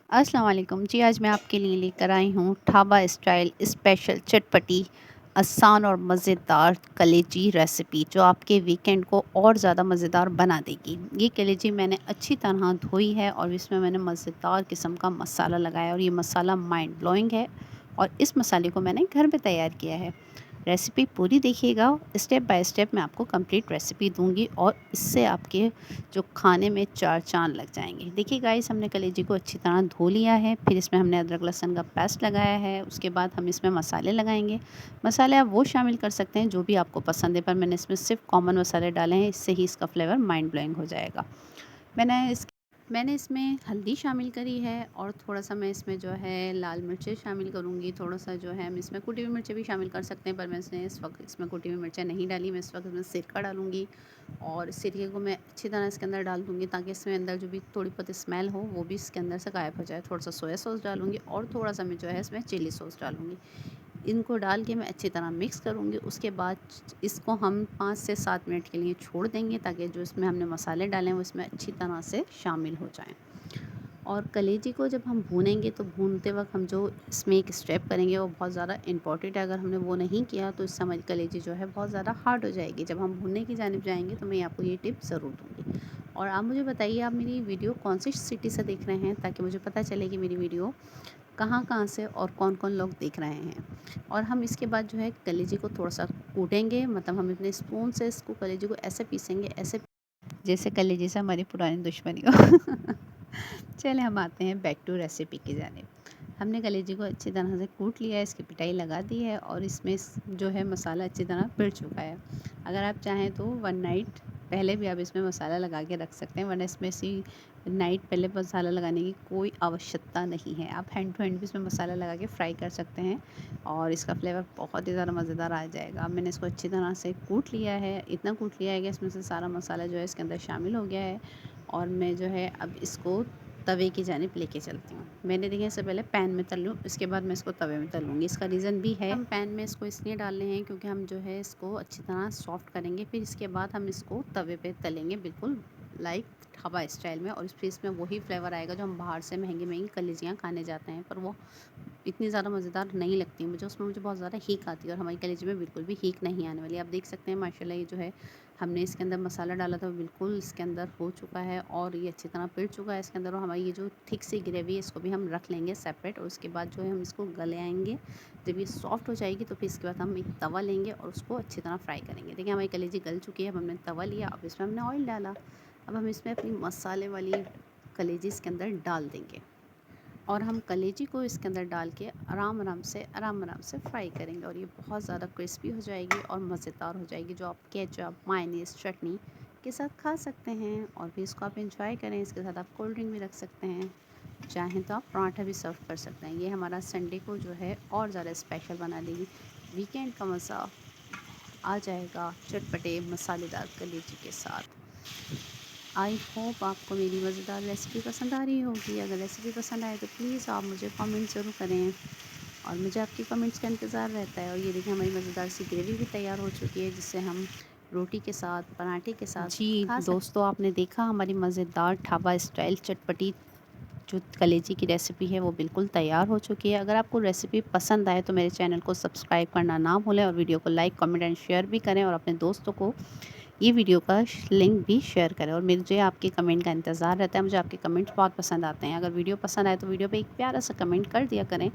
अस्सलाम वालेकुम जी। आज मैं आपके लिए लेकर आई हूँ ढाबा स्टाइल स्पेशल चटपटी आसान और मज़ेदार कलेजी रेसिपी, जो आपके वीकेंड को और ज़्यादा मज़ेदार बना देगी। ये कलेजी मैंने अच्छी तरह धोई है और इसमें मैंने मज़ेदार किस्म का मसाला लगाया और ये मसाला माइंड ब्लोइंग है और इस मसाले को मैंने घर पे तैयार किया है। रेसिपी पूरी देखिएगा, स्टेप बाय स्टेप मैं आपको कंप्लीट रेसिपी दूंगी और इससे आपके जो खाने में चार चांद लग जाएंगे। देखिए गाइस, हमने कलेजी को अच्छी तरह धो लिया है, फिर इसमें हमने अदरक लहसुन का पेस्ट लगाया है। उसके बाद हम इसमें मसाले लगाएंगे। मसाले आप वो शामिल कर सकते हैं जो भी आपको पसंद है, पर मैंने इसमें सिर्फ कॉमन मसाले डाले हैं, इससे ही इसका फ्लेवर माइंड ब्लोइंग हो जाएगा। मैंने इस मैंने इसमें हल्दी शामिल करी है और थोड़ा-सा मैं इसमें जो है लाल मिर्चें शामिल करूँगी। थोड़ा-सा जो है हम इसमें कुटी हुई मिर्चें भी शामिल कर सकते हैं, पर मैं इस वक़्त इसमें कुटी हुई मिर्चें नहीं डाली। मैं इस वक़्त इसमें सिरका डालूँगी और सिरके को मैं अच्छी तरह इसके अंदर डाल दूँगी, ताकि इसमें अंदर जो भी थोड़ी बहुत स्मेल हो वो भी इसके अंदर से गायब हो जाए। थोड़ा-सा सोया सॉस डालूँगी और थोड़ा-सा मैं जो है इसमें चिली सॉस डालूँगी। इनको डाल के मैं अच्छी तरह मिक्स करूँगी। उसके बाद इसको हम 5 से 7 मिनट के लिए छोड़ देंगे, ताकि जो इसमें हमने मसाले डाले हैं वो इसमें अच्छी तरह से शामिल हो जाएँ। और कलेजी को जब हम भूनेंगे तो भूनते वक्त हम जो इसमें एक स्टेप करेंगे वो बहुत ज़्यादा इम्पॉर्टेंट है। अगर हमने वो नहीं किया तो इससे हमारी कलेजी जो है बहुत ज़्यादा हार्ड हो जाएगी। जब हम भूनने की जानिब जाएंगे तो मैं आपको ये टिप ज़रूर दूँगी। और आप मुझे बताइए, आप मेरी वीडियो कौन सी सिटी से देख रहे हैं, ताकि मुझे पता चले कि मेरी वीडियो कहाँ कहाँ से और कौन कौन लोग देख रहे हैं। और हम इसके बाद जो है कलेजी को थोड़ा सा कूटेंगे, मतलब हम अपने स्पून से इसको कलेजी को ऐसे पीसेंगे, ऐसे जैसे कलेजी से हमारी पुरानी दुश्मनी हो। चले हम आते हैं बैक टू रेसिपी की जानिब। हमने कलेजी को अच्छी तरह से कूट लिया है, इसकी पिटाई लगा दी है और इसमें जो है मसाला अच्छी तरह पिट चुका है। अगर आप चाहें तो 1 नाइट पहले भी आप इसमें मसाला लगा के रख सकते हैं, वरना इसमें नाइट पहले मसाला लगाने की कोई आवश्यकता नहीं है। आप हैंड टू हैंड भी इसमें मसाला लगा के फ्राई कर सकते हैं और इसका फ्लेवर बहुत ही ज़्यादा मज़ेदार आ जाएगा। अब मैंने इसको अच्छी तरह से कूट लिया है, इतना कूट लिया है कि इसमें से सारा मसाला जो है इसके अंदर शामिल हो गया है। और मैं जो है अब इसको तवे की जानिब लेके चलती हूँ। मैंने देखिए इससे पहले पैन में तल लूँ, इसके बाद मैं इसको तवे में तलूँगी। इसका रीज़न भी है, हम पैन में इसको इसलिए डाल रहे हैं क्योंकि हम जो है इसको अच्छी तरह सॉफ्ट करेंगे, फिर इसके बाद हम इसको तवे पे तलेंगे, बिल्कुल लाइक ढाबा स्टाइल में। और फिर इसमें वही फ्लेवर आएगा जो हम बाहर से महंगी कलेजियाँ खाने जाते हैं, पर वो इतनी ज़्यादा मज़ेदार नहीं लगती मुझे। उसमें मुझे बहुत ज़्यादा हीक आती है और हमारी कलेजी में बिल्कुल भी हीक नहीं आने वाली। आप देख सकते हैं माशाल्लाह, ये जो है हमने इसके अंदर मसाला डाला था वो बिल्कुल इसके अंदर हो चुका है और ये अच्छी तरह पिट चुका है इसके अंदर। और हमारी ये जो थिक सी ग्रेवी है इसको भी हम रख लेंगे सेपरेट, और उसके बाद जो है हम इसको गले आएंगे। जब ये सॉफ्ट हो जाएगी तो फिर इसके बाद हम एक तवा लेंगे और उसको अच्छी तरह फ्राई करेंगे। देखिए हमारी कलेजी गल चुकी है। अब हमने तवा लिया, अब इसमें हमने ऑयल डाला। अब हम इसमें अपनी मसाले वाली कलेजी इसके अंदर डाल देंगे और हम कलेजी को इसके अंदर डाल के आराम आराम से फ्राई करेंगे। और ये बहुत ज़्यादा क्रिस्पी हो जाएगी और मज़ेदार हो जाएगी, जो आप केचप, मायोनीज़, चटनी के साथ खा सकते हैं। और भी इसको आप इंजॉय करें, इसके साथ आप कोल्ड ड्रिंक भी रख सकते हैं, चाहें तो आप पराठा भी सर्व कर सकते हैं। ये हमारा संडे को जो है और ज़्यादा स्पेशल बना देगी। वीकेंड का मज़ा आ जाएगा चटपटे मसालेदार कलेजी के साथ। आई होप आपको मेरी मज़ेदार रेसिपी पसंद आ रही होगी। अगर रेसिपी पसंद आए तो प्लीज़ आप मुझे कमेंट ज़रूर करें और मुझे आपके कमेंट्स का इंतज़ार रहता है। और ये देखिए हमारी मज़ेदार सी ग्रेवी भी तैयार हो चुकी है, जिससे हम रोटी के साथ, पराठे के साथ जी खा सकते। दोस्तों, आपने देखा हमारी मज़ेदार ढाबा स्टाइल चटपटी जो कलेजी की रेसिपी है वो बिल्कुल तैयार हो चुकी है। अगर आपको रेसिपी पसंद आए तो मेरे चैनल को सब्सक्राइब करना ना भूलें और वीडियो को लाइक, कमेंट एंड शेयर भी करें और अपने दोस्तों को ये वीडियो का लिंक भी शेयर करें। और मुझे आपके कमेंट का इंतज़ार रहता है, मुझे आपके कमेंट्स बहुत पसंद आते हैं। अगर वीडियो पसंद आए तो वीडियो पे एक प्यारा सा कमेंट कर दिया करें।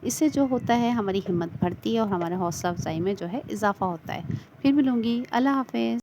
इससे जो होता है हमारी हिम्मत बढ़ती है और हमारे हौसला अफजाई में जो है इजाफ़ा होता है। फिर मिलूँगी। अल्लाह हाफ़िज़।